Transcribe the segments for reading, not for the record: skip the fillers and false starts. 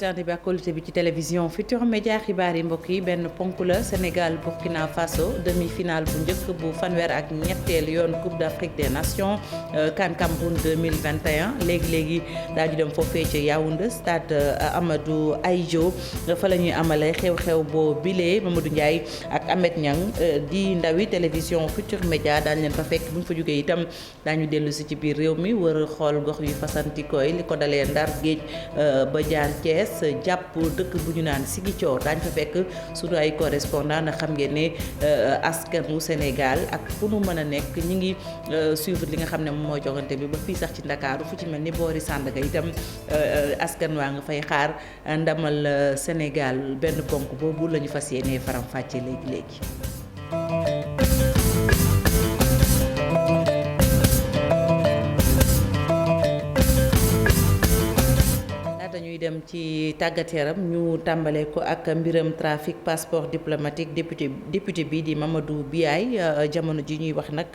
ci ànd bi ak qualité bi ci télévision Futurs Médias xibaar yi mbokk yi benn ponk la Sénégal Burkina Faso demi-finale bu njëkk bu fanweer ak ñetteel yoon Coupe d'Afrique des Nations CAN Cameroun 2021 léegi daañu dem foofee ci Yaoundé stade Amadou Ahidjo fa la ñuy amalee xew-xew boo bilee Mamadou Ndiaye ak Ahmed Niang di ndawi télévision Futurs Médias daañu leen fa fekk bu ñu fa jógee itam daañu dellu si ci biir réew mi wër xool gox yu fasantikooy li ko dalee Ndar géej ba jaar Thiès jàpp dëkk bu ñu naan Ziguinchor daañu fa fekk suñu ay correspondant ndax xam ngeen ne askanu Sénégal ak fu nu mën a nekk ñi ngi suivre li nga xam ne moom mooy jogante bi ba fii sax ci Ndakaaru fu ci mel ni boori Sandaga itam askan waa nga fay xaar ndamal Sénégal benn ponk boobu la ñu fas yéenee faram fàcce léegi. dañuy dem ci tàggat yaram ñu tàmbale ko ak mbiram trafic passeport diplomatique député bi di Mamadou Biaye jamono ji ñuy wax nag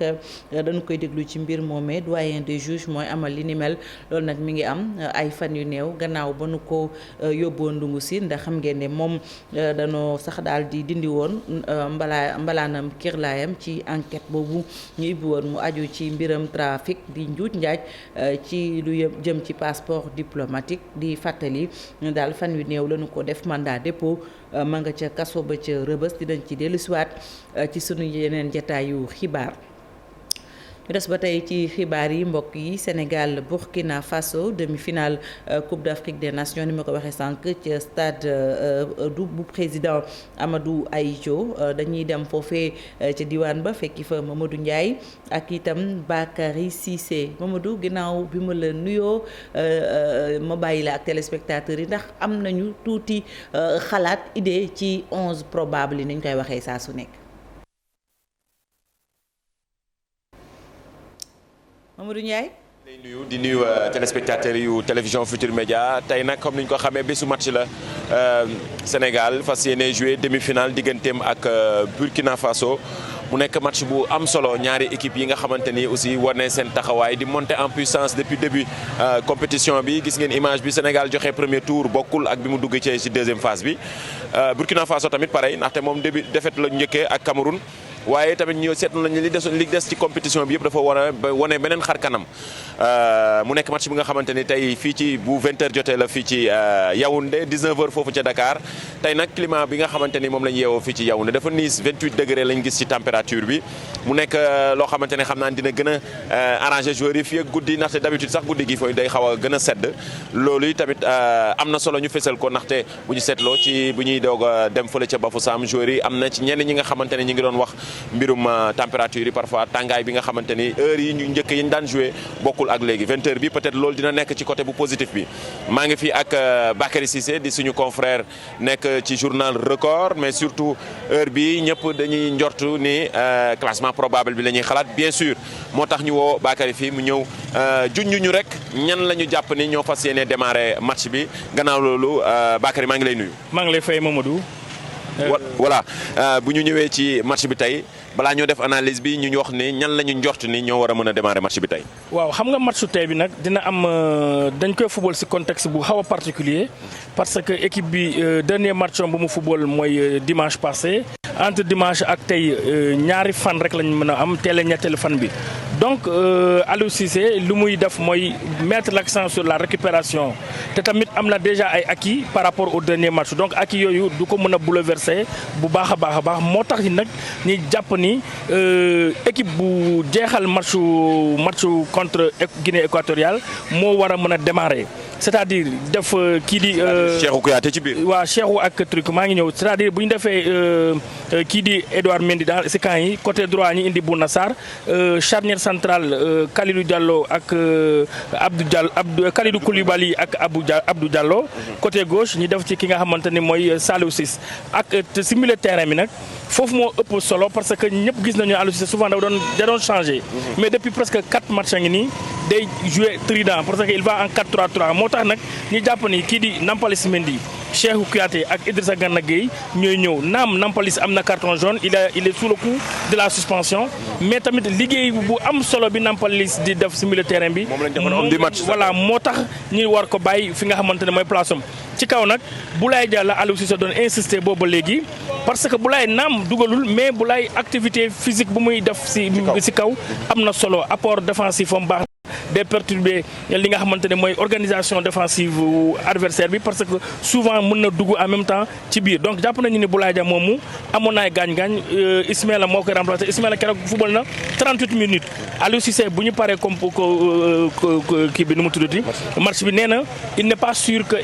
dañu koy déglu ci mbir moomee doyen des juges mooy amal li ni mel loolu nag mi ngi am ay fan yu néew gannaaw ba nu ko yóbboo ndungu si ndax xam ngeen ne moom danoo sax daal di dindi woon mbalaanam kirlaayam ci enquête boobu ñu ubbi woon mu aju ci mbiram trafic di njuuj njaaj ci lu jëm ci passeport diplomatique di fàttali daal fan yu néew lañu ko def mandat dépôt ma nga ca kaso ba ca Rëbës dinañ ci dellusiwaat ci sunu yeneen jataayu xibaar. ñu des ba tey ci xibaar yi mbokk yi Sénégal Burkina Faso demi-finale Coupe d'Afrique des Nations ni ma ko waxee sànq ci stade bu président Amadou Ahidjo dañuy dem foofee ca diwaan ba fekki fa Mamadou Ndiaye ak itam Bakary Cissé Mamadou ginnaaw bi ma la nuyoo ma bàyyi la ak téléspectateurs yi ndax am nañu tuuti xalaat idée ci 11 probable yi ni ñu koy waxee saa su nekk. Mamadou Ndiaye. di nuyu téléspectateurs yu télévision Futurs Médias tey nag comme ni ñu ko xamee bésu match la Sénégal fas yéene joué demi-finale digganteem ak Burkina Faso mu nekk match bu am solo ñaari équipe yi nga xamante ni aussi war nañ seen taxawaay di monter en puissance depuis début compétition bi gis ngeen image bi Sénégal joxe premier tour bokkul ak bi mu dugg ci deuxième phase bi Burkina Faso tamit pareil ndaxte moom début défaite la njëkkee ak Cameroun. waaye tamit ñu seetlu nañu li des ci compétition bi yëpp dafa wane beneen xar kanam mu nekk match bi nga xamante ni tey fii ci bu 20h jotee la fii ci Yaoundé 19h foofu ca Dakar tey nag climat bi nga xamante ni moom lañ yeewoo fii ci Yaoundé dafa niis 28 degré lañ gis ci température bi mu nekk loo xamante ne xam naa dina gën a arrangé joueurs yi fii ak guddi ndaxte d'habitude sax guddi gi fooy day xaw a gën a sedd loolu tamit am na solo ñu fésal ko ndaxte bu ñu seetloo ci bu ñuy doog a dem fële ca Bafoussam joueurs yi am na ci ñenn ñi nga xamante ne ñi ngi doon wax mbirum température yi parfois tàngaay bi nga xamante ni heure yi ñu njëkk yi ñu daan joué bokkul ak léegi 20h bi peut-être loolu dina nekk ci côté bu positif bi maa ngi fi ak Bakary Cissé di suñu confrère nekk ci journal Record mais surtout heure bi ñëpp dañuy njortu ni classement probable bi la ñuy xalaat bien sûr moo tax ñu woo Bakary fii mu ñëw junjuñu rek ñan la ñu jàpp ni ñoo fas yéene démarrer match bi gannaaw loolu Bakary maa ngi lay nuyu. maa ngi lay fay Mamadou. voilà bu ñu ñëwee ci match bi tey balaa ñoo def analyse bi ñu wax ni ñan la ñu njort ni ñoo war a mën a démarrer match bi tey. waaw xam nga matchu tey bi nag dina am dañ koy football ci contexte bu xaw a particulier parce que équipe bi dernier match bu mu football mooy dimanche passé entre dimanche ak tey ñaari fan rek lañ mën a am teel a ñetteelu fan bi. donc Aliou Cissé lu muy def mooy mettre l'accent sur la récupération te tamit am na déjà ay acquis par rapport au dernier match donc acquis yooyu du ko mën a bouleverser bu baax a baax moo tax nag ñi jàpp ni équipe bu jeexal matchu contre Guinée équatoriale moo war a mën a démarrer c'est-à-dire def kii di. Cheikhou Kouyaté ci biir. waaw Cheikhou ak truc maa ngi ñëw c'est-à-dire bu ñu defee kii di Edouard Mendy dans si camp yi côté droit ñi indi Bouna Sarr charnière centrale Kalidou Diallo ak Kalidou Koulibaly ak Abdou Diallo. côté gauche ñi def ci ki nga xamante ni mooy Saliou Ciss ak si milieu terrain bi nag foofu moo ëpp solo parce que ñëpp gis nañu Aliou Cissé souvent da doon changé. mais depuis presque 4 matchs ngi nii day jouer trident parce que il va en 4-3-3 moo tax nag ñi jàpp ni kii di Nampalys Mendy Cheikhou Kouyaté ak Idrissa Gana Gueye ñooy ñëw naam Nampalys am na carton jaune il est sous le coup de la suspension mais tamit liggéey bu am solo bi Nampalys di def si milieu terrain bi. moom lañ defoon homme du match. voilà moo tax ñuy war ko bàyyi fi nga xamante ne mooy place am ci kaw nag Boulaye Dia la Aliou Cissé doon insister boobu léegi parce que Boulaye naam dugalul mais Boulaye activité physique bu muy def si kaw am na solo apport défensif am baax de perturber li nga xamante ne mooy organisation défensive adversaire bi parce que souvent mën na dugg en même temps ci biir donc jàpp nañu ni Boulaye Dia moomu amoon naay gaañ-gaañ Ismaïla moo koy remplacé Ismaïla keroog football na 38 minutes Aliou Cissé bu ñu paree comme kii bi nu mu tuddati match bi nee na il n'est pas sûr que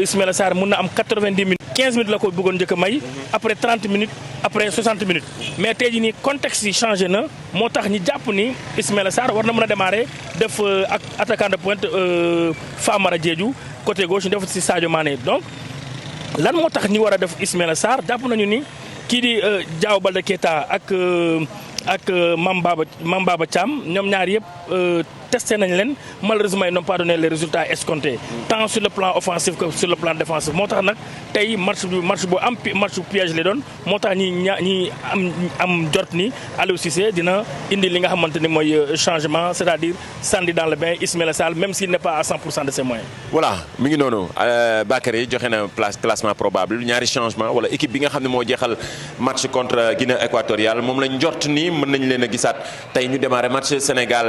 Ismaïla Sarr mën na am 90 minutes 15 minutes la ko bëggoon njëkk a may après 30 minutes après 60 minutes mais tey jii nii contexte yi changé na moo tax ñi jàpp ni Ismaïla Sarr war na mën a démarrer def ak attaquant de pointe Famara Diédhiou côté gauche ñu def ci Sadio Mané donc lan moo tax ñi war a def Ismaïla Sarr jàpp nañu ni kii di Diao Baldé Keita ak Mame Baba Thiam ñoom ñaar yëpp testé nañ leen malheureusement ils n'ont pas donné les résultats escomptés tant sur le plan offensif que sur le plan défensif moo tax nag tey match bu am match piège la doon moo tax ñi am jot ni Aliou Cissé dina indi li nga xamante ni mooy changement c'est-à-dire sandi dans le bain Ismaïla Sarr même s'il n'est pas à 100% de ses moyens. voilà mi ngi noonu Bakary joxe na classement probable ñaari changement wala équipe bi nga xam ne moo jeexal match contre Guinée équatoriale moom lañ jot ni mën nañ leen a gisaat tey ñu démarrer match Sénégal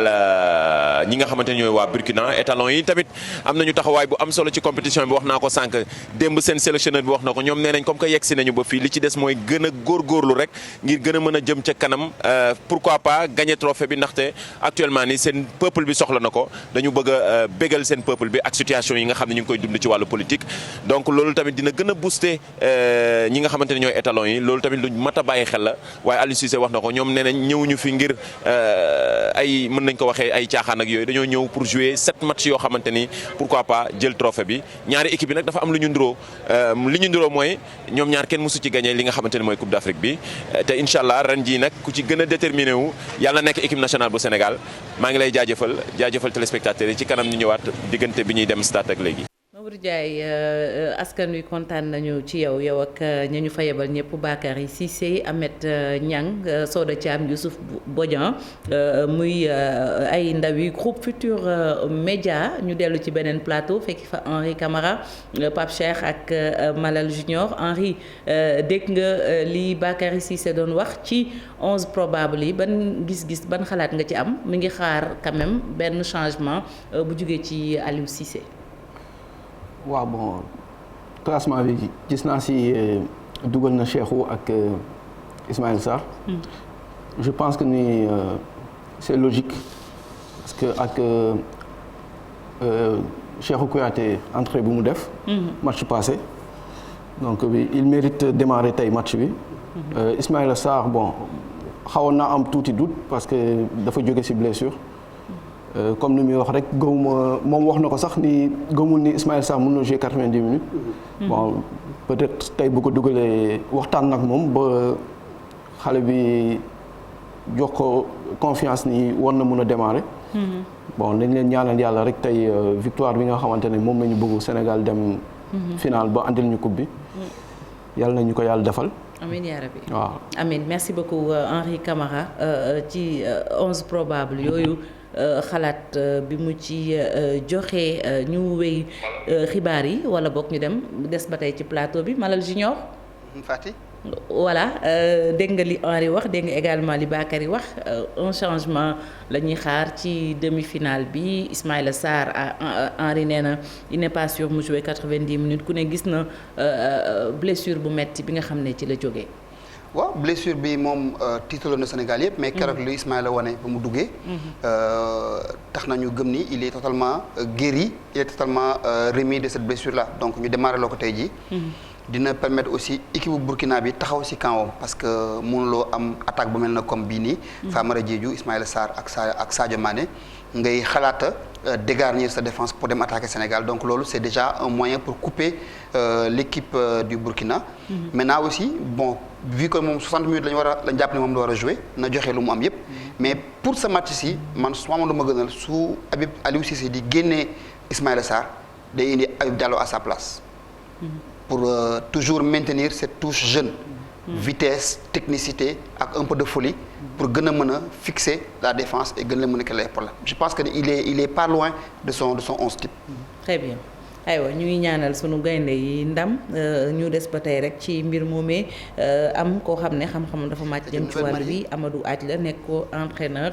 ñi nga xamante ne ñooy waa Burkina étalon yi tamit am nañu taxawaay bu am solo ci compétition bi wax naa ko sànq démb seen sélectionneur bi wax na ko ñoom nee nañ comme que yegsi nañu ba fii li ci des mooy gën a góorgóorlu rek ngir gën a mën a jëm ca kanam pourquoi pas gagner trophée bi ndaxte actuellement ni seen peuple bi soxla na ko dañu bëgg a bégal seen peuple bi ak situation yi nga xam ne ñu ngi koy dund ci wàllu politique donc loolu tamit dina gën a booster ñi nga xamante ne ñooy étalon yi loolu tamit lu mat a bàyyi xel la waaye Aliou Cissé wax na ko ñoom nee nañ ñëwuñu fi ngir ay mën nañ ko waxee ay caaxaan ak yooyu dañoo ñëw pour jouer 7 matchs yoo xamante ni pourquoi pas jël trophée bi ñaari équipe bi nag dafa am lu ñu nduroo mooy ñoom ñaar kenn mësu ci gagné li nga xamante ni mooy Coupe d'Afrique bi te incha allah ren jii nag ku ci gën a déterminé wu yàlla nekk équipe nationale bu Sénégal maa ngi lay jaajëfal téléspectateurs yi ci kanam ñu ñëwaat diggante bi ñuy dem stade ak léegi. Mamadou Ndiaye askan wi kontaan nañu ci yow ak ña ñu fa yebal ñëpp Bakary Cissé Ahmed Niang Soda Thiam Youssouf Bodian muy ay ndaw yi groupe Futur Média ñu dellu ci beneen plateau fekki fa Henri Camara Pape Cheikh ak Malal Junior Henri dégg nga li Bakary Cissé doon wax ci 11 probable yi ban gis-gis ban xalaat nga ci am mi ngi xaar quand même benn changement bu jugee ci Aliou Cissé. waaw bon classement bi gis naa si dugal na Cheikhou ak Ismaïla Sarr. Je pense que ni c'est logique parce que ak Cheikhou Kouyaté entrée bu mu def. match passé donc il mérite démarrer tey match bi. Ismaïla Sarr bon xawoon naa am tuuti doute parce que dafa jóge si blessure. comme ni muy wax rek gëmuma moom wax na ko sax ni gëmul ni Ismaïla Sarr mën na jouer 90 minutes. bon peut-être tey bu ko dugalee waxtaan nag moom ba xale bi jox ko confiance ni war na mën a démarrer. bon dañ leen ñaanal yàlla rek tey victoire bi nga xamante ne moom la ñu bëgg Sénégal dem. final ba andil ñu coupe bi. yàlla na ñu ko yàlla defal. amiin yaa rabbi waaw amiin merci beaucoup Henri Camara ci 11 probable yooyu. xalaat bi mu ci joxe ñu wéy xibaar yi wala boog ñu dem des ba tey ci plateau bi Malal Junior. Fati. voilà dégg nga li Henri wax dégg nga également li Bakary wax un changement la ñuy xaar ci demi-finale bi Ismaïla Sarr Henri nee na il n'est pas sûr mu jouer 90 minutes ku ne gis na blessure bu metti bi nga xam ne ci la jógee. waaw blessure bi moom tiitaloon na Sénégal yëpp mais keroog lu Ismaïla wane ba mu duggee tax nañu gëm ni il est totalement guéri il est totalement remis de cette blessure là donc ñu démarré loo ko tey jii dina permettre aussi équipe bu Burkina bi taxaw ci kawam parce que mënuloo am attaque bu mel na comme bii nii Famara Diédhiou Ismaïla Sarr ak Sadio Mané ngay xalaata dégarnir sa défense pour dem attaquer Sénégal donc loolu c'est déjà un moyen pour couper l'équipe du Burkina. Maintenant aussi bon vu que moom 60 minutes lañ jàpp ne moom la war a jouer na joxe lu mu am yépp mais pour ce match-ci man su ma amoon lu ma gënal su Aliou Cissé di génnee Ismaïla Sarr day indi Habib Diallo à sa place. pour toujours maintenir cette touche jeune. Vitesse, technicité ak un peu de folie pour gën a mën a fixer la défense et gën a mën a créer problème. Je pense que il est pas loin de son 11 type. Très bien. aywa ñu ngi ñaanal sunu gaynde yi ndam ñu des ba tey rek ci mbir moomee am koo xam ne xam-xamam dafa màcc jëm ci wàll wi Amadou Athie la nekk ko entraîneur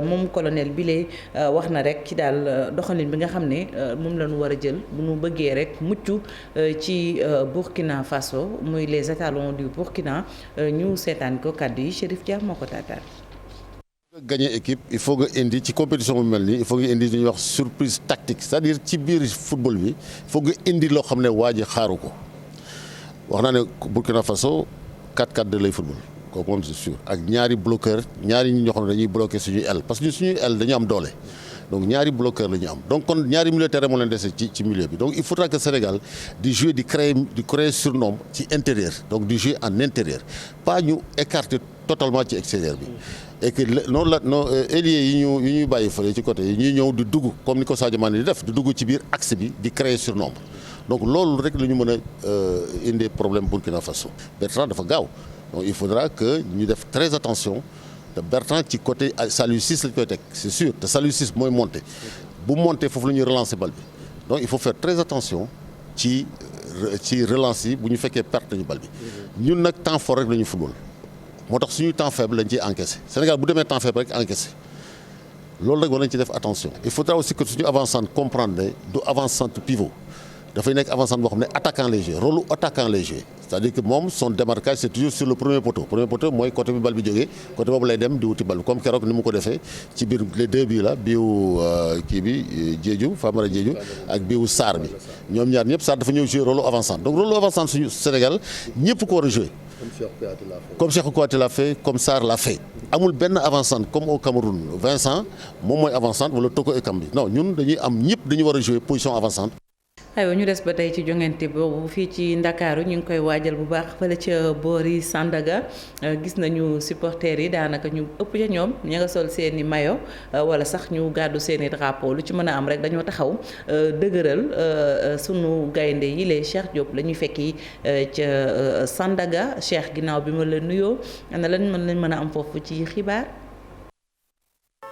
moom colonel Bile wax na rek ci daal doxalin bi nga xam ne moom la ñu war a jël bu ñu bëggee rek mucc ci Burkina Faso muy les étalons du Burkina ñu seetaan ko kàddu yi Chérif Dia moo ko taataan. Gagner équipe il faut nga indi ci compétition bu mel nii il faut nga indi li ñuy wax surprise tactique c'est-à-dire ci biir football bi il faut nga indi loo xam ne waa ji xaaru ko wax naa ne Burkina Faso 4-4-2 lay football kooku moom c'est sûr ak ñaari bloqueur ñaari ñi ñoo xam ne dañuy bloquer suñuy aile parce que ñun suñuy aile dañu am doole donc ñaari bloqueur la ñu am donc kon ñaari milieu terrain moo leen dese ci milieu bi donc il faudra que Sénégal di jouer di créer surnombre ci intérieur donc di jouer en intérieur pas ñu écarter totalement ci extérieur bi et que noonu la non ailier yi ñuy bàyyi fële ci côté yi ñuy ñëw di dugg comme ni ko Sadio Mané di def di dugg ci biir axe bi di créer surnombre donc loolu rek la ñu mën a indi problème Burkina Faso Bertrand dafa gaaw donc il faudra que ñu def très attention te Bertrand ci côté Saliou Ciss lañ koy teg c'est sûr te Saliou Ciss mooy monter bu monter foofu la ñuy relancer bal bi donc il faut faire très attention ci relance yi bu ñu fekkee perte nañu bal bi ñun nag temps fort rek la ñu football moo tax suñu temps faible lañ ciy encaissé Sénégal bu demee temps faible rek encaissé loolu rek war nañ ci def attention il faudra aussi que suñu avant-centre comprendre ne du avant-centre pivot dafay nekk avant-centre boo xam ne attaquant lay jouer rôle attaquant lay jouer c'est-à-dire que moom son démarquage c'est toujours sur le premier poteau mooy côté bi bal bi jógee côté boobu lay dem di wuti bal bi comme keroog ni mu ko defee ci biir les deux bii la biiwu kii bi Diédhiou Famara Diédhiou ak biiwu Sarr bi ñoom ñaar ñëpp Sarr dafa ñëw jouer rôle avant-centre donc rôle avant-centre suñu Sénégal ñëpp ko war a jouer comme Cheikh Kouyaté l'a fait comme Sarr l'a fait amul benn avant-centre comme au Cameroun Vincent moom mooy avant-centre wala Toko Ekambi non ñun dañuy am ñëpp dañuy war a jouer position avant-centre. aywa ñu des ba tey ci jongante boobu fii ci Ndakaaru ñu ngi koy waajal bu baax fële ca boori Sandaga gis nañu supporters yi daanaka ñu ëpp ca ñoom ña nga sol seeni maillot wala sax ñu gàddu seeni drapeau lu ci mën a am rek dañoo taxaw dëgëral sunu gaynde yi les Cheikh Diop la ñuy fekki ca Sandaga Cheikh ginnaaw bi ma la nuyoo ana lan mën a am foofu ci xibaar.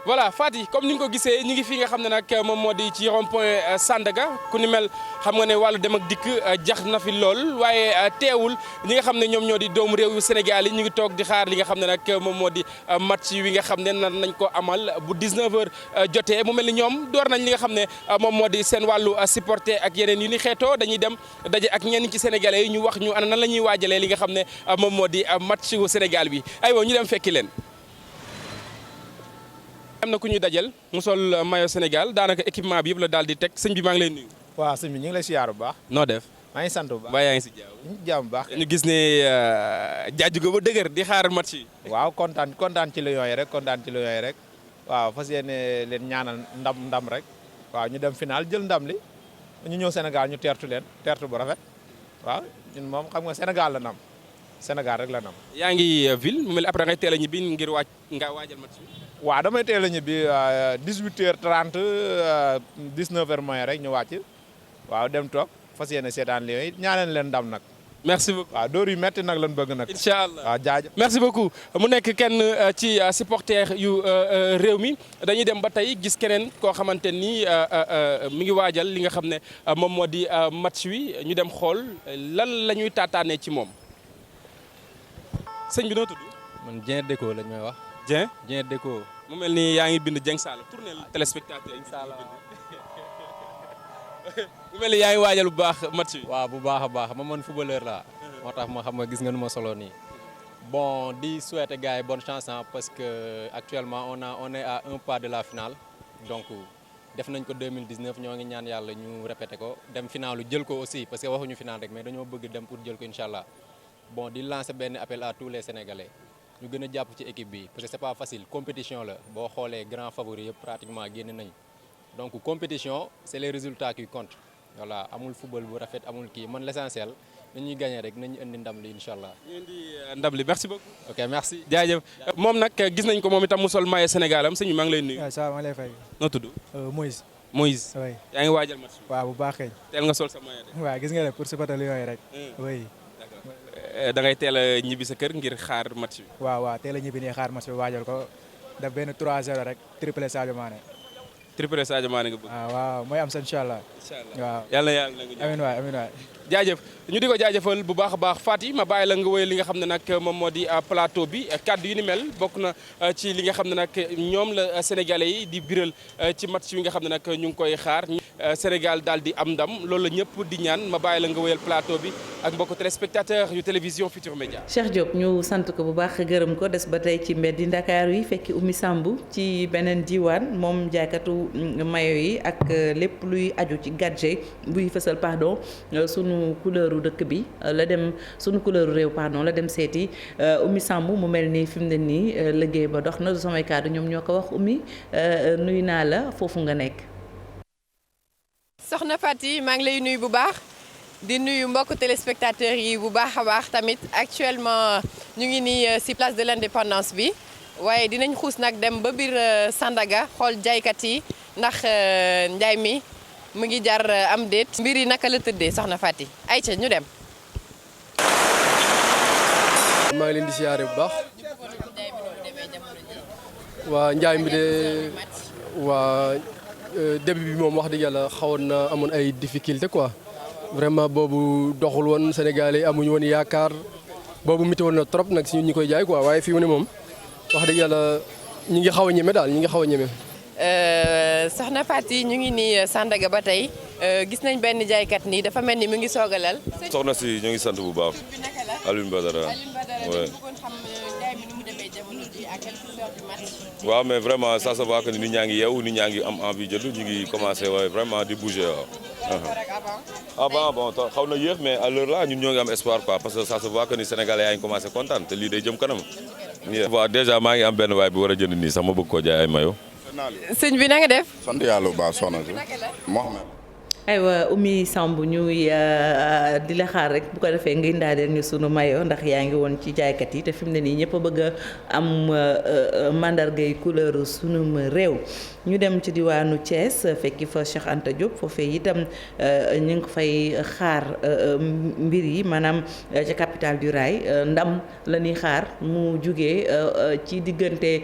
voilà Fati comme ni nga ko gisee ñi ngi fi nga xam ne nag moom moo di ci rond-point Sandaga ku ni mel xam nga ne wàllu dem ak dikk jax na fi lool waaye teewul ñi nga xam ne ñoom ñoo di doomu réew yu Sénégal yi ñu ngi toog di xaar li nga xam ne nag moom moo di match wi nga xam ne nar nañ ko amal bu 19h jotee mu mel ni ñoom door nañ li nga xam ne moom moo di seen wàllu supporter ak yeneen yu ni xeetoo dañuy dem daje ak ñenn ci sénégalais yi ñu wax ñu ana nan la ñuy waajalee li nga xam ne moom moo di match wu Sénégal bi aywa ñu dem fekki leen. am na ku ñuy dajal mu sol maillot Sénégal daanaka équipement bi yëpp la daal di teg sëñ bi maa ngi lay nuyu. waaw sëñ bi ñu ngi lay siyaar bu baax. noo def. maa ngi sant bu baax ba yaa ngi si jàmm bu baax. ñu gis ne jaaju go ba dëgër di xaar match yi. waaw kontaan ci Lions yi rek kontaan ci Lions yi rek waaw fas yéene leen ñaanal ndam rek waaw ñu dem final jël ndam li ñu ñëw Sénégal ñu teertu bu rafet waaw ñun moom xam nga Sénégal la nam Sénégal rek la nam. yaa ngi ville mu mel après ngay teel a ñibbi ngir waajal match bi. waaw damay teel a ñibbi 18h30 19h moins rek ñu wàcc waaw dem toog fas yéene seetaan Lions yi ñaanal leen ndam nag. merci beaucoup waaw dóor yu metti nag lañ bëgg nag. incha allah waaw jaajëf. merci beaucoup mu nekk kenn ci supporter yu réew mi dañuy dem ba tey gis keneen koo xamante ni mi ngi waajal li nga xam ne moom moo di match wi ñu dem xool lan la ñuy taataanee ci moom. sëñ bi noo tudd. man Dieng Déco lañ may wax. Dieng Déco. mu mel ni yaa ngi bind Dieng Sall tournel téléspectateur yi. mu mel ni yaa ngi waajal bu baax match bi. waaw bu baax a baax man footballeur laa. moo tax ma xam nga gis nga nu ma solo nii. bon di souhaiter gars yi bonne chance parce que actuellement on est à un pas de la finale donc def nañ ko 2019 ñoo ngi ñaan yàlla ñu répété ko dem finalu jël ko aussi parce que waxuñu final rek mais dañoo bëgg dem pour jël ko incha allah. bon di lancer benn appel à tous les Sénégalais ñu gën a jàpp ci équipe bi parce que c'est pas facile compétition la boo xoolee grand favori yëpp pratiquement génn nañ donc compétition c'est les résultats qui comptent voilà amul football bu rafet amul kii man l'essentiel nañuy gagner rek nañu indi ndam li incha allah. ñu indi ndam li merci beaucoup. ok merci. jaajëf moom nag gis nañ ko moom itam mu sol maillot Sénégal am sëñ bi maa ngi lay nuyu. waaw ça maa ngi lay fay. noo tudd. Moïse. Moïse. oui yaa ngi waajal match bi. waaw bu baax kay. teel nga sol sa maillot de. waaw gis nga ne pour supporter Lions yi rek. oui. da ngay teel a ñibbi sa kër ngir xaar match bi. waaw teel a ñibbi nii xaar match bi waajal ko def benn 3-0 rek triplé Sadio Mané. triplé Sadio Mané nga bëgg. waaw mooy am sa incha allah. waaw yàlla na yàlla na nga amiin waay amiin waay. jaajëf ñu di ko jaajëfal bu baax a baax Fati ma bàyyi la nga wéy li nga xam ne nag moom moo di plateau bi kaddu yu ni mel bokk na ci li nga xam ne nag ñoom la sénégalais yi di biral ci match yi nga xam ne nag ñu ngi koy xaar Sénégal daal di am ndam loolu la ñëpp di ñaan ma bàyyi la nga wéyal plateau bi ak mbokku téléspectateur yu télévision Futur Média. Cheikh Diop ñu sant ko bu baax gërëm ko des ba tey ci mbeddi Ndakaaru yi fekki Oumy Samb ci beneen diwaan moom jaaykatu mayo yi ak lépp luy aju ci gadget buy fësal pardon sunu couleuru dëkk bi la dem sunu couleuru réew pardon la dem seeti Oumy Samb mu mel ni fi mu ne nii liggéey ba dox na du samay kàddu ñoom ñoo ko wax Oumy nuyu naa la foofu nga nekk. soxna Fati maa ngi lay nuyu bu baax di nuyu mbokku téléspectateurs yi bu baax a baax tamit actuellement ñu ngi nii ci place de l'indépendance bi waaye dinañ xuus nag dem ba biir Sandaga xool jaaykat yi ndax njaay mi mu ngi jar am déet mbir yi naka la tëddee soxna Fati ayca ñu dem. maa ngi leen di siyaare bu baax waa njaay mi de waa début bi moom wax dëgg yàlla xawoon na amoon ay difficulté quoi vraiment boobu doxul woon Sénégalais amuñu woon yaakaar boobu métti woon na trop nag si ñi koy jaay quoi waaye fii mu ne moom wax dëgg yàlla ñi ngi xaw a ñeme daal ñi ngi xaw a ñeme. soxna Fati ñu ngi nii Sandaga ba tey gis nañ benn jaaykat nii dafa mel ni mu ngi soog a lal. soxna si ñu ngi sant bu baax. Alioune Badara. waaw mais vraiment ça se voit que nit ñaa ngi yeewu nit ñaa ngi am envie jënd ñu ngi commencé waaye vraiment di bouger waaw. avant bon xaw na yéex mais à l'heure là ñun ñoo ngi am espoir quoi parce que ça se voit que ni Sénégalais yaa ngi commencé kontaan te lii day jëm kanam. waaw déjà maa ngi am benn waay bi war a jënd nii sax ma bëgg koo jaay ay mayo. sëñ bi na nga def. sant yàlla bu baax soxna si Mohamed. aywa Oumy Samb ñuy di la xaar rek bu ko defee nga indaaleel ñu sunu mayo ndax yaa ngi woon ci jaaykat yi te fi mu ne nii ñëpp a bëgg a am mandargay couleur sunu réew ñu dem ci diwaanu Thiès fekki fa Cheikh Anta Diop foofee itam ñu ngi fay xaar mbir yi maanaam ca capitale du rail ndam la ñuy xaar mu jugee ci diggante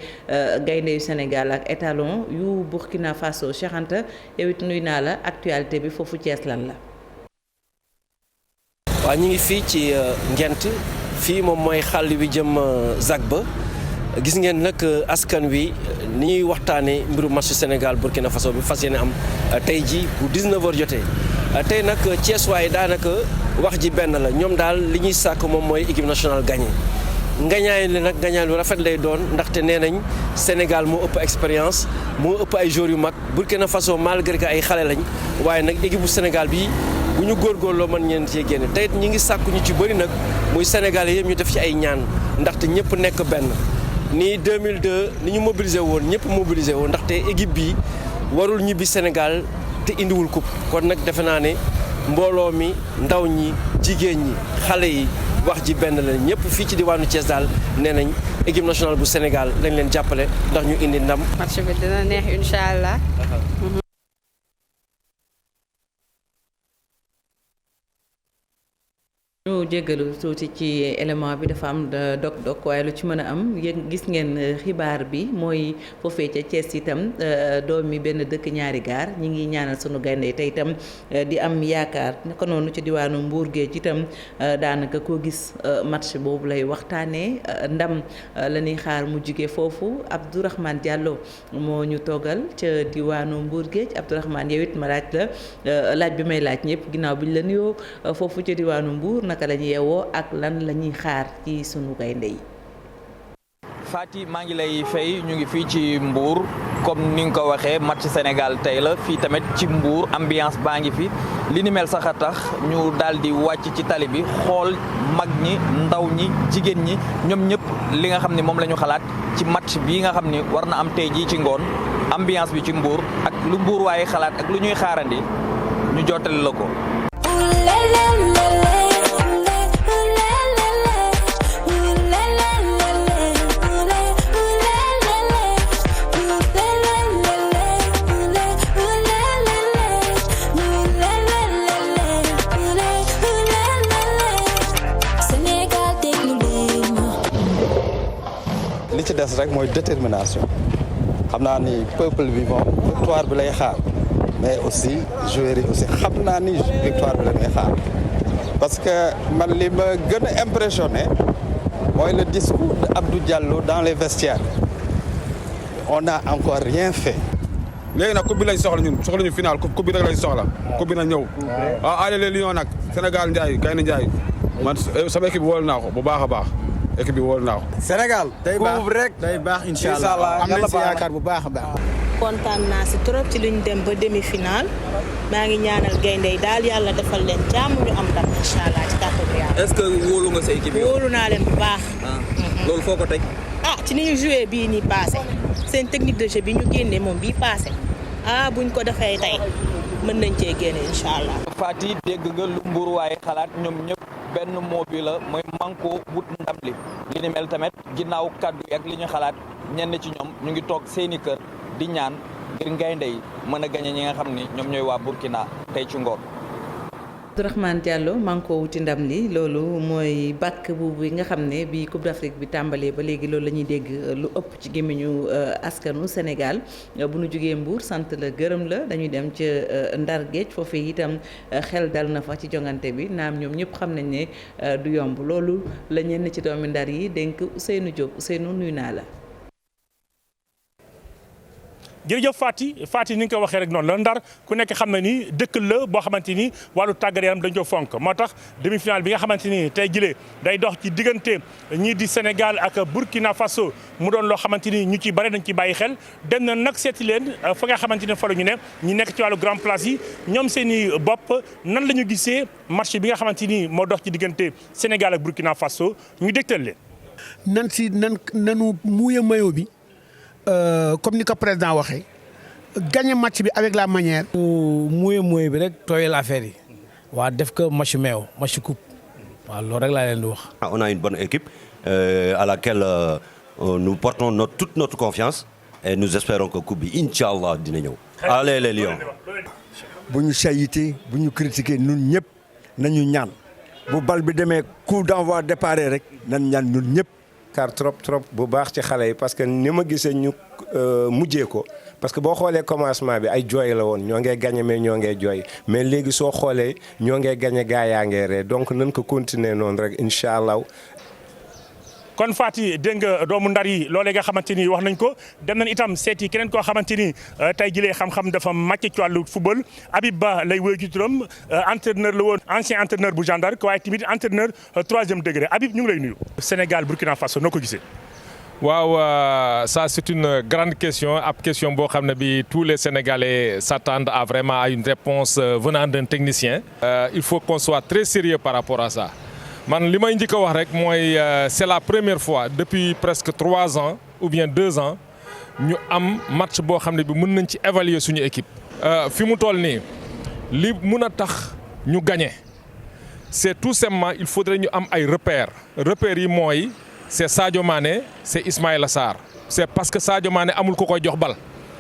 gaynde yu Sénégal ak étalon yu Burkina Faso Cheikh Anta yow it nuyu naa la actualité bi foofu Thiès lan la. waaw ñu ngi fii ci Ngent fii moom mooy xàll wi jëm Zac ba gis ngeen nag askan wi ni ñuy waxtaanee mbiru match Sénégal Burkina Faso bi fas yéene am tey ji bu 19h jotee tey nag Thiès waaye daanaka wax ji benn la ñoom daal li ñuy sàkk moom mooy équipe nationale gagné. ngañaay li nag ngañaay lu rafet lay doon ndaxte nee nañ Sénégal moo ëpp expérience moo ëpp ay joueurs yu mag Burkina Faso malgré que ay xale lañ waaye nag équipe bu Sénégal bi bu ñu góorgóorloo mën ñeen cee génne tey ñi ngi sàkku ñu ci bëri nag muy Sénégalais yëpp ñu def ci ay ñaan ndaxte ñëpp nekk benn ni 2002 ni ñu mobilisé woon ñëpp mobilisé woon ndaxte équipe bi warul ñibbi Sénégal te indiwul coupe kon nag defe naa ne mbooloo mi ndaw ñi jigéen ñi xale yi wax ji benn la ñëpp fii ci diwaanu Thiès daal nee nañ équipe nationale bu Sénégal lañ leen jàppale ndax ñu indi ndam. match bi dina neex incha allah. ñu jéggalu tuuti ci élément bi dafa am dog-dog waaye lu ci mën a am yéen gis ngeen xibaar bi mooy foofee ca Thiès itam doomi benn dëkk ñaari gaar ñi ngi ñaanal sunu gaynde tey itam di am yaakaar naka noonu ci diwaanu Mbour Géej itam daanaka koo gis match boobu lay waxtaanee ndam la ñuy xaar mu jugee foofu Abdourahmane Diallo moo ñu toogal ca diwaanu Mbour Géej Abdourahmane yow it ma laaj la laaj bi may laaj ñëpp ginnaaw bi ñu la nuyoo foofu ca diwaanu Mbour naka la ñuy yeewoo ak lan la ñuy xaar ci sunu gaynde yi. Fati maa ngi lay fay ñu ngi fii ci Mbour comme ni nga ko waxee match Sénégal tey la fii tamit ci Mbour ambiance baa ngi fi li ni mel sax a tax ñu daal di wàcc ci tali bi xool mag ñi ndaw ñi jigéen ñi ñoom ñëpp li nga xam ne moom la ñu xalaat ci match bii nga xam ne war na am tey jii ci ngoon ambiance bi ci Mbour ak lu Mbour waaye xalaat ak lu ñuy xaarandi ñu jottali la ko. ci des rek mooy détermination xam naa ni peuple bi moom victoire bi lay xaar mais aussi joueurs yi aussi xam naa ni victoire bi la ñuy xaar parce que man li ma gën a impressionné mooy le discours de Abdou Diallo dans les vestiaires on n'a encore rien fait. léegi nag coupe bi lañ soxla ñun soxla ñu final coupe bi rek lañ soxla coupe bi na ñëw waaw allez les Lions nag Sénégal Ndiaye Gaynde Ndiaye man sama équipe bi wóolu naa ko bu baax a baax équipe bi wóolu naa ko. Sénégal day baax rek day baax incha allah am nañ si yaakaar bu baax a baax. kontaan naa si trop ci lu ñu dem ba demi-finale maa ngi ñaanal gaynde yi daal yàlla defal leen jàmm ñu am ndam incha allah ci kàttanu yàlla. est-ce que wóolu nga sa équipe yi. wóolu naa leen bu baax. loolu foo ko teg. ci ni ñu joué bii nii passé seen technique de jeu bi ñu génnee moom bii passé buñ ko defee tey mën nañ cee génne incha allah. Fati dégg nga lu Mbour waaye xalaat ñoom ñëpp benn mot bi la mooy manko wut ndam li ni mel tamit ginnaaw kaddu yi ak li ñu xalaat ñenn ci ñoom ñu ngi toog seeni kër di ñaan ngir gaynde yi mën a gañe ñi nga xam ni ñoom ñooy waa Burkina tey ci ngoon. Abdourahmane Diallo manko wuti ndam li loolu mooy bàkk bu nga xam ne bi Coupe d'Afrique bi tàmbalee ba léegi loolu la ñuy dégg lu ëpp ci gémmiñu askanu Sénégal bu nu jógee Mbour sant la gërëm la dañuy dem ca Ndar Géej foofu itam xel dal na fa ci jongante bi naam ñoom ñëpp xam nañ ne du yomb loolu la ñenn ci doomi Ndar yi dénk Ousseynou Diop Ousseynou nuyu naa la. jërëjëf Fati ni nga ko waxee rek noonu la Ndar ku nekk xam na ni dëkk la boo xamante ni wàllu tàggat yaram dañ ko fonk moo tax demi-finale bi nga xamante ni tey jile day dox ci diggante ñii di Sénégal ak Burkina Faso mu doon loo xamante ni ñu ci bare dañ ci bàyyi xel dem na nag seeti leen fa nga xamante ni fa la ñu ne ñi nekk ci wàllu grand place yi ñoom seen i bopp nan la ñu gisee match bi nga xamante ni moo dox ci diggante Sénégal ak Burkina Faso ñu dégtal leen. nanu muuye mayo bi. Comme ni ko président waxee gagner match bi avec la manière. mooy bi rek tooyal affaire yi waa def ko match meew match coupe waaw loolu rek laa leen di wax. On a une bonne équipe à laquelle nous portons toute notre confiance et nous espérons que coupe bi incha allah dina ñëw. Allez les Lions. bu ñu sayite bu ñu critiquer ñun ñëpp nañu ñaan bu bal bi demee coup d'envoi départ rek nañ ñaan ñun ñëpp. car trop bu baax ci xale yi parce que ni ma gisee ñu mujjee ko parce que boo xoolee commencement bi ay jooy la woon ñoo ngee gagné mais ñoo ngee jooy mais léegi soo xoolee ñoo ngee gagné gaa yaa ngee ree donc nañ ko continuer noonu rek incha allah. kon Fati dégg nga doomu Ndar yi loolee nga xamante ni wax nañ ko dem nañ itam seeti keneen koo xamante ni tey jilee xam-xam dafa màcc ci wàllu football Habib Ba lay wéy ci turam entraîneur la woon ancien entraîneur bu Jeanne d'Arc waaye tamit entraîneur 3e degré Habib ñu ngi lay nuyu. Sénégal Burkina Faso noo ko gisee. waaw ça c'est une grande question ab question boo xam ne bi tous les Sénégalais s'attendent à vraiment à une réponse venant d'un technicien. Il faut qu'on soit très sérieux par rapport à ça. man li may njëkk a wax rek mooy c'est la première fois depuis presque 3 ans ou bien 2 ans ñu am match boo xam ne bi mën nañ ci évaluer suñu équipe. fi mu toll nii li mun a tax ñu gagner c'est tout simplement il faudrait ñu am ay repères yi mooy c'est Sadio Mané c'est Ismaïla Sarr. c'est parce que Sadio Mané amul ko koy jox bal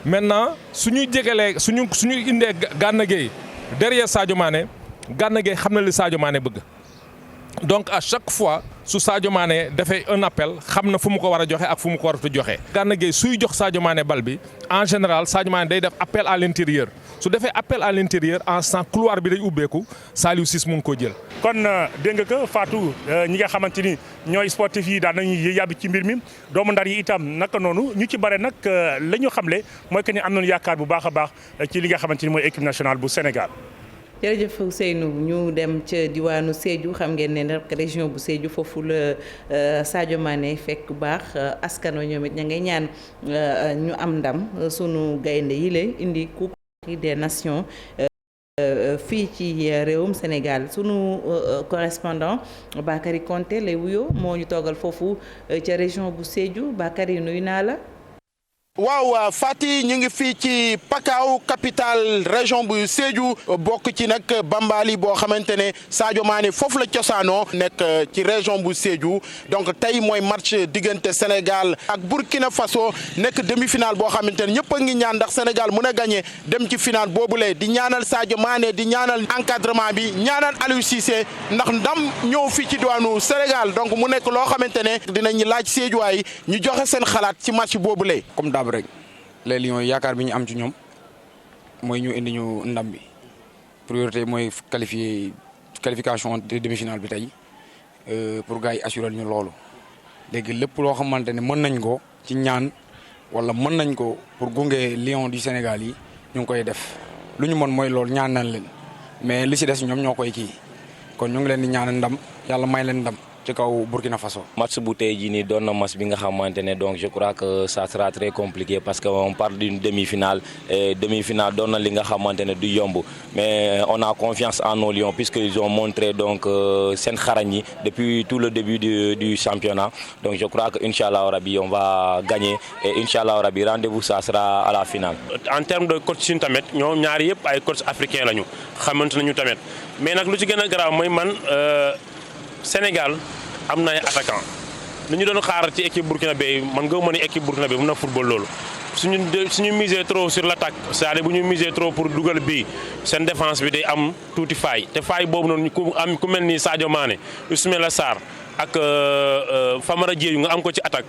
maintenant suñu jegelee suñu indee Gana Gueye derrière Sadio Mané Gana Gueye xam na li Sadio Mané bëgg. donc à chaque fois su Sadio Mané dafay un appel xam na fu mu ko war a joxe ak fu mu ko war a joxe. Gana Gueye suy jox Sadio Mané bal bi en général Sadio Mané day def appel à l'intérieur su defee appel à l'intérieur en sans couloir bi day ubbeeku Saliou Ciss mun koo jël. kon dégg nga ko Fatou ñi nga xamante ni ñooy sportif yi daan nañu yàbbi ci mbir mi doomu Ndar yi itam naka noonu ñu ci bare nag la ñu xamle mooy que ni am nañu yaakaar bu baax a baax ci li nga xamante ni mooy équipe nationale bu Sénégal. jërëjëf Ousseynou ñu dem ca diwaanu Sédhiou xam ngeen ne nag région bu Sédhiou foofu la Sadio Mané fekk baax askan wa ñoom it ña ngay ñaan ñu am ndam sunu gaynde yi la indi coupe des nations fii ci réewum Sénégal sunu correspondant Bakary Konté lay wuyoo moo ñu toogal foofu ca région bu Sédhiou Bakary nuyu naa la. waaw Fati ñu ngi fii ci Pakao capitale région bu Sédhiou bokk ci nag Bambali boo xamante ne Sadio Mané foofu la cosaanoo nekk ci région bu Sédhiou donc tey mooy match diggante Sénégal ak Burkina Faso nekk demi-finale boo xamante ne ñëpp a ngi ñaan ndax Sénégal mun a gagné dem ci finale boobule di ñaanal Sadio Mané di ñaanal encadrement bi ñaanal Aliou Cissé ndax ndam ñëw fii ci diwaanu Sénégal donc mu nekk loo xamante ne dinañ laaj Sédhiouwaay ñu joxe seen xalaat ci match boobule. rek les Lions yaakaar bi ñu am ci ñoom mooy ñu indi ñu ndam bi priorité mooy qualification de demi-finale bi tey pour gars yi assurer ñu loolu léegi lépp loo xamante ne mën nañ ko ci ñaan wala mën nañ ko pour gunge Lions du Sénégal yi ñu ngi koy def lu ñu mën mooy loolu ñaan nañ leen mais li ci des ñoom ñoo koy kii kon ñu ngi leen di ñaan ndam yàlla may leen ndam ci kaw Burkina Faso. match bu tey jii nii doon na match bi nga xamante ne donc je crois que ça sera très compliqué parce que on parle d'une demi-finale et demi-finale doon na li nga xamante ne du yomb mais on a confiance en nos Lions puisqu'ils ont montré donc seen xarañ yi depuis tout le début du championnat donc je crois que inchallah rabi on va gagner et inchallah rabi rendez-vous ça sera à la finale. en termes de coaching tamit ñoom ñaari yëpp ay coach africain lañu xamante nañu tamit mais nag lu ci gën a garaaw mooy man. Sénégal am na ay attaquant lu ñu doon xaar ci équipe burkinabé man nga mën a équipe burkinabé mën na football loolu suñu miser trop sur l'attaque c'est-à-dire bu ñu miser trop pour dugal bii seen défense bi day am tuuti faay te faay boobu noonu ku mel ni Sadio Mané Ismaïla Sarr ak Famara Diédhiou nga am ko ci attaque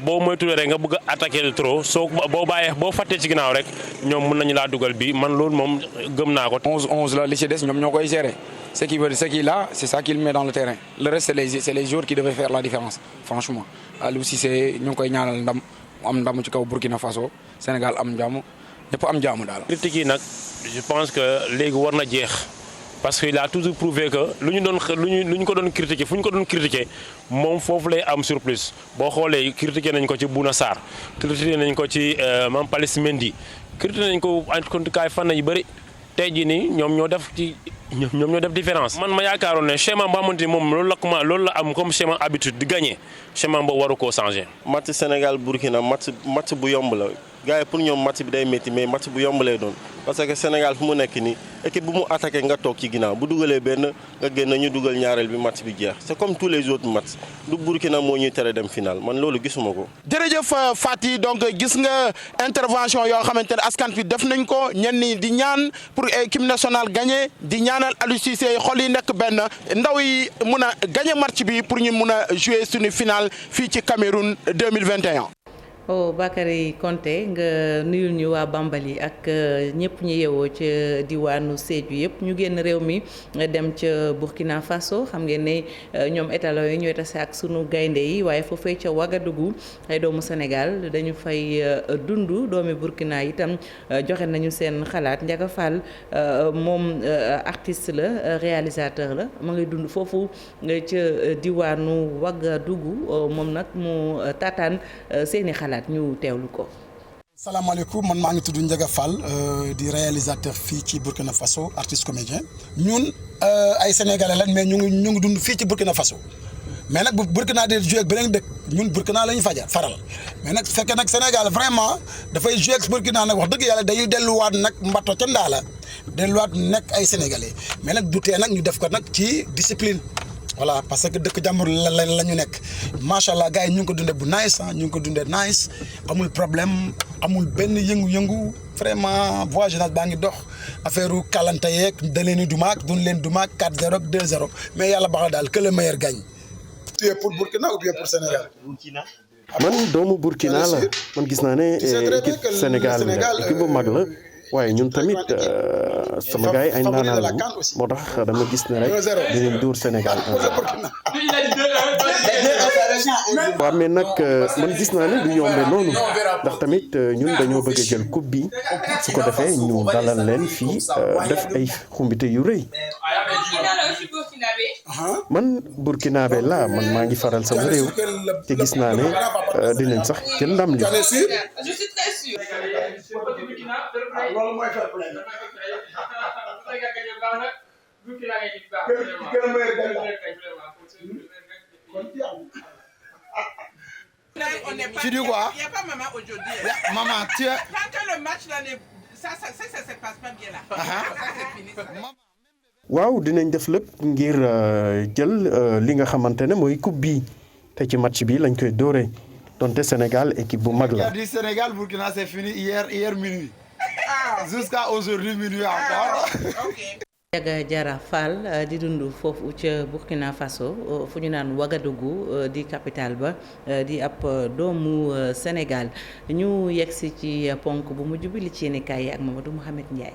boo moytuwulee rek nga bëgg a attaquer trop soo boo fàttee ci ginnaaw rek ñoom mën nañu laa dugal bii man loolu moom gëm naa ko. 11 la li ci des ñoom ñoo koy gérer. Ce qu'il a, c'est ça qu'il met dans le terrain. Le reste, c'est les joueurs qui devaient faire la différence, franchement. Aliou Cissé, ñu ngi koy ñaanal ndam am ndam ci kaw Burkina Faso Sénégal am jàmm ñëpp am jàmm daal. critique yi nag je pense que léegi war na jeex parce que il a toujours prouvé que lu ñu ko doon critiquer fu ñu ko doon critiquer moom foofu lay am surplus boo xoolee critiqué nañ ko ci Bouna Sarr critiqué nañ ko ci Nampalys Mendy critiqué nañ ko en tout cas fànn yu bëri. tey jii nii ñoom ñoo def différence. man ma yaakaaroon ne schéma boo xamante ni moom loolu la am comme schéma habitude di gagner schéma boobu waru koo changer. match Sénégal Burkina match bu yomb la gars yi pour ñoom match bi day métti mais match bu yomb lay doon parce que Sénégal fu mu nekk nii équipe bu mu attaqué nga toog ci ginnaaw bu dugalee benn nga génn ñu dugal ñaareel bi match bi jeex c'est comme tous les autres matchs du Burkina moo ñuy tere dem final man loolu gisuma ko. jërëjëf Fati donc gis nga intervention yoo xamante ne askan fi def nañ ko ñenn ñi di ñaan pour équipe nationale gagné di ñaanal Aliou Cissé xol yi nekk benn ndaw yi mun a gagné match bi pour ñu mun a jouer suñu final fii ci Cameroun 2021. oh Bakary Konté nga nuyul ñu waa Bambali ak ñëpp ñu yewoo ca diwaanu Sédhiou yëpp ñu génn réew mi dem ca Burkina Faso xam ngeen ne ñoom étalons yi ñooy tase ak sunu gaynde yi waaye foofee ca Ouagadougou ay doomu Sénégal dañu fay dund doomi Burkina itam joxe nañu seen xalaat Ndiaga Fall moom artiste la réalisateur la ma ngay dund foofu ca diwaanu Ouagadougou moom nag mu taataan seeni xalaat ñu teewlu ko. salaamaaleykum man maa ngi tudd Ndiaga Fall di réalisateur fii ci Burkina Faso artiste comédien ñun ay sénégalais lañ mais ñu ngi dund fii ci Burkina Faso mais nag bu Burkina di joué ak beneen dëkk ñun Burkina la ñu faral mais nag fekkee nag Sénégal vraiment dafay joué ak Burkina nag wax dëgg yàlla dañuy delluwaat nag mbato ca ndaa la delluwaat nekk ay sénégalais mais nag du tee nag ñu def ko nag ci discipline. voilà parce que dëkk jàmbur la ñu nekk macha allah gars yi ñu ngi ko dundee bu nice ñu ngi ko dundee nice amul problème amul benn yëngu-yëngu vraiment voisinage baa ngi dox affaire kalante yeeg da leen di dumaak duñ leen dumaak 4-0 ak 2-0 mais yàlla baax na daal que le meilleur gagne. tu es pour Burkina ou bien pour Sénégal. man doomu Burkina la man gis naa ne équipe Sénégal équipe bu mag la. waaye ñun tamit sama gars yi ay naanaan lañu moo tax dama gis ne rek dinañ dóor Sénégal. waaw mais nag man gis naa ne du yombee noonu ndax tamit ñun dañoo bëgg a jël coupe bi su ko defee ñu dalal leen fii def ay xumbite yu rëy. man burkinabé laa man maa ngi faral sama réew te gis naa ne dinañ sax jël ndam li. loolu mooy fair play. Tu dis quoi? Il n'y a pas maman aujourd'hui. Maman, tu es... Tant que le match là ne... Ça se passe pas bien là. Ça c'est fini. waaw dinañ def lépp ngir jël li nga xamante ne mooy coupe bi te ci match bi lañ koy dóoree donte Sénégal équipe bu mag la. Du Sénégal Burkina c'est fini hier minuit. Jusqu'à aujourd'hui minuit encore. Ndiaga Diarra Fall di dund foofu ca Burkina Faso fu ñu naan Ouagadougou di capitale ba di ab doomu Sénégal ñu yegsi ci ponk bu mujj bi li ci yéenekaay yi ak Mamadou Mouhamed Ndiaye.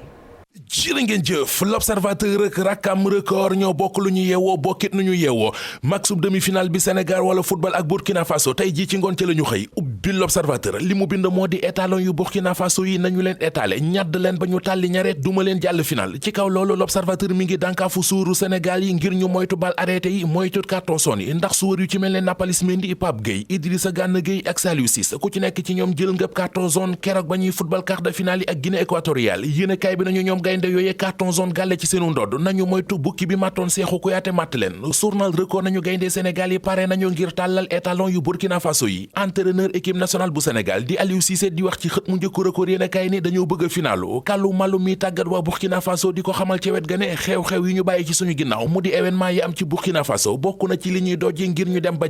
jërë ngeen jëf l'observateur ak rakkam record ñoo bokk lu ñu yeewoo bokkit nu ñu yeewoo maxub demi-finale bi Sénégal wala football ak Burkina Faso tey jii ci ngoon ci la ñu xëy ubbi l'observateur li mu bind moo di étalon yu Burkina Faso yi nañu leen étalé ñadd leen ba ñu tàlli ñareet duma leen jàll final ci kaw loolu l'observateur mi ngi dànkaafu suuru Sénégal yi ngir ñu moytu bal arrêté yi moytu carton jaune yi ndax suwar yu ci mel ne Nampalys Mendy Pape Gueye Idrissa Gana Gueye ak Saliou Ciss ku ci nekk ci ñoom jël ngëb carton jaune keroog ba ñuy football quart de finale yi ak Guinée équatoriale yéenekaay bi nañu ñoom gaynde yooyee carton jaune gàlle ci seenu ndodd nañu moytu bukki bi mattoon Cheikhou Kouyaté matt leen journal record nañu gaynde Sénégal yi pare nañu ngir tàllal étalon yu Burkina Faso yi entraîneur équipe nationale bu Sénégal di Aliou Cissé di wax ci xët mu njëkk record yéenekaay ni dañoo bëgg a finalu kàllu malu mi tàggat waa Burkina Faso di ko xamal ci wet ga ne xew-xew yi ñu bàyyi ci suñu ginnaaw mu di événement yi am ci Burkina Faso bokk na ci li ñuy dojje ngir ñu dem ba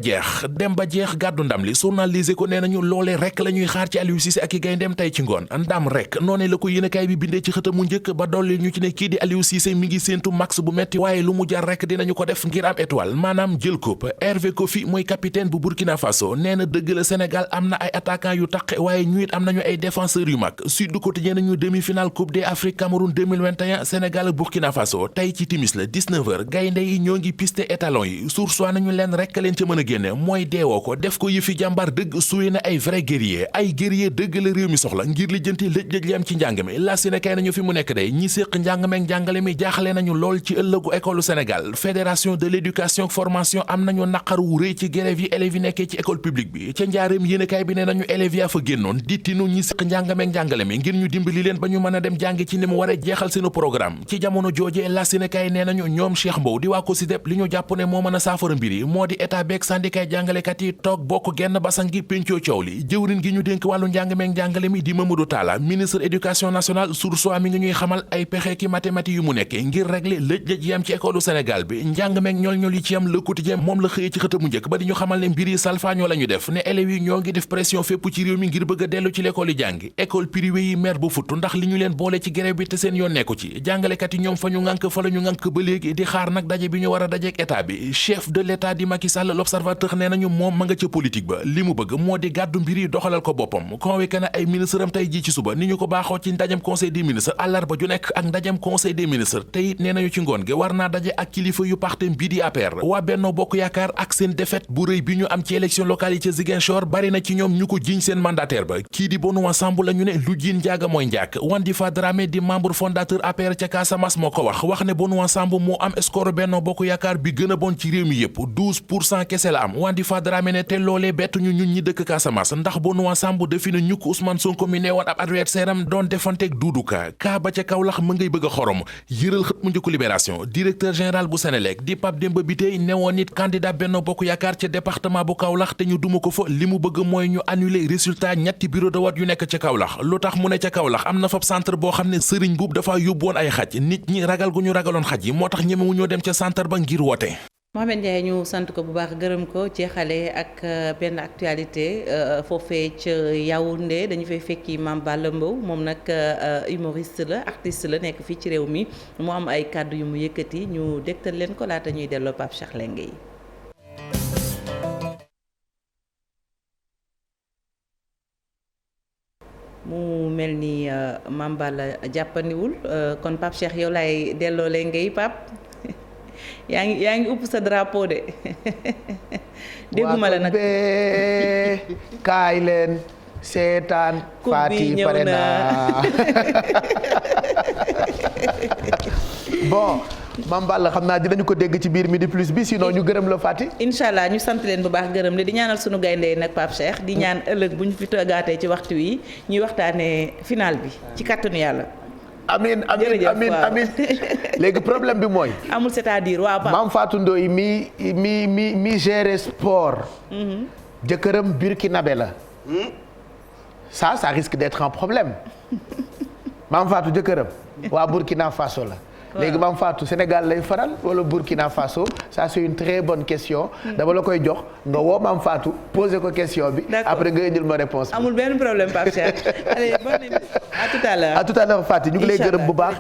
jeex gàddu ndam li journal Les Échos nee nañu loolee rek la ñuy xaar ci Aliou Cissé ak i gayndeem tey ci ngoon ndam rek noonee la ko yéenekaay bi bindee ci xëtam mu njëkk ba dolli ñu ci ne kii di Aliou Cissé mi ngi séentu max bu metti waaye lu mu jar rek dinañu ko def ngir am étoile maanaam jël coupe Hervé Kofi mooy capitaine bu Burkina Faso nee na dëgg la Sénégal am na ay attaquant yu taqe waaye ñu it am nañu ay défenseurs yu mag Sud du Quotidien nañu demi-finale coupe d'Afrique Cameroun 2021 Sénégal ak Burkina Faso tey ci timis la 19h gaynde yi ñoo ngi piste étalon yi sursoi nañu leen rek leen ca mën a génne mooy deewoo ko def ko yëfi jàmbaar dëgg suy na ay vrai guerrier ay guerrier dëgg la réew mi soxla ngir lijjanti lëj-lëj li am ci njàng mi la Sénégal nañu fi mu nekk day ñi séq njàng meek njàngale mi jaaxle nañu lool ci ëllëgu école Sénégal fédération de l'éducation formation am nañu naqar wu rëy ci grève yi élèves yi nekkee ci école publique bi ca njaareem yéenekaay bi ne nañu élèves yaa fa génnoon di tinu ñi séq njàng meek njàngale mi ngir ñu dimbali leen ba ñu mën a dem jàngi ci ni mu waree jeexal seenu programme ci jamono jooje la Sénégal nee nañu ñoom Cheikh Mbow di waa COSYDEP li ñu jàpp ne moo mën a saafara mbir yi moo di état beeg syndicat jàngalekat yi toog bokk genn basan gi péncoo coow li jëwrin gi ñu dénk wàllu njàng meek njàngale mi di Mamadou Talla ministre éducation nationale Source mi ngi ñuy xamal ay pexe ki mathématiques yu mu nekkee ngir régler lëj-lëj yi am ci école Sénégal bi njàng meek ñool yi ci am Le Quotidien moom la xëyee ci xëta mu njëkk ba di ñu xamal ne mbir yi salfaañoo la ñu def ne élèves yi ñoo ngi def pression fépp ci réew mi ngir bëgg a dellu ci l'école yi jàngi école privée yi mer bu futt ndax li ñu leen boole ci grève bi te seen yoon nekku ci jàngalekat yi ñoom fa ñu ngànk fa la ñu ngànk ba léegi di xaar nag daje bi ñu war a dajeek état bi chef de l'état di Macky Sall l'observateur nee nañu moom ma nga ca politique ba li mu bëgg moo di gàddu mbir yi doxalal ko boppam convoqué na ay ministre am tey ji ci suba ni ñu ko baaxoo ci ndajam conseil des ministres àllarba ju nekk ak ndajam conseil des ministres te it nee nañu ci ngoon gi war naa daje ak kilifa yu partem bii di APR waa Benno Bokk Yaakaar ak seen défaite bu rëy bi ñu am ci élection locale yi ca Ziguinchor bari na ci ñoom ñu ko jiiñ seen mandataire ba kii di Benoît Sambou la ñu ne lu jiin njaaga mooy njaag Wandifa Dramé di membre fondateur APR ca Casamance moo ko wax ne Benoît Sambou moo am score Benno Bokk Yaakaar bi gën a bon ci réew mi yëpp 12% kese la am Wandifa Dramé ne te loolee bettu ñu ñun ñi dëkk Casamance ndax Benoît Sambou defi na ñukk Ousmane Sonko mi neewoon ab adversaire am doon defanteeg Doudou Ka ba ca Kaolack ma ngay bëgg a xorom yëral xët mu njëkku Libération directeur général bu Sénélec di Pape Demba Bitèye newoon nit candidat Benno Bokk Yaakaar ca département bu Kaolack te ñu duma ko fa li mu bëgg mooy ñu annuler résultat ñetti bureau de vote yu nekk ca Kaolack lu tax mu ne ca Kaolack am na fab centre boo xam ne Serigne Boub dafa yóbbu woon ay xaj nit ñi ragal gu ñu ragaloon xaj yi moo tax ñemewu ñoo dem ca centre ba ngir woote. Mohamed Ndiaye ñu sant ko bu baax gërëm ko jeexale ak benn actualité foofee ca Yaoundé dañu fay fekki Mame Balla Mbow moom nag humoriste la artiste la nekk fii ci réew mi mu am ay kàddu yu mu yëkkati ñu dégtal leen ko laata ñuy delloo Pape Cheikh Lengue yi. mu mel ni Mame Balla jàppandiwul kon Pape Cheikh yow laay delloo Lengue yi Pape. yaa ngi upp sa drapeau de dégguma la nag kaay leen seetaan Fati pare na bon Mame Balla xam naa dinañu ko dégg ci biir Midi Plus bi sinon ñu gërëm la Fati incha allah ñu sant leen bu baax gërëm le di ñaanal sunu gaynde nag Pape Cheikh di ñaan ëllëg bu ñu fi toogaatee ci waxtu wi ñuy waxtaanee final bi ci kàttanu yàlla amin léegi problème bi mooy. amul c'est-à-dire waaw Pape. Mame Fatou Ndoye mi gérer sport. jëkkëram burkinabé la. ça risque d'être un problème Mame Fatou jëkkëram waa Burkina Faso la. léegi Mame Fatou Sénégal lay faral wala Burkina Faso ça c'est une très bonne question. dama la koy jox nga woo Mame Fatou poser ko question bi. après nga indil ma réponse bi. amul benn problème Pape Cheikh. allez bonne nuit à tout à l'heure. à tout à l'heure Fatou ñu ngi lay gërëm bu baax.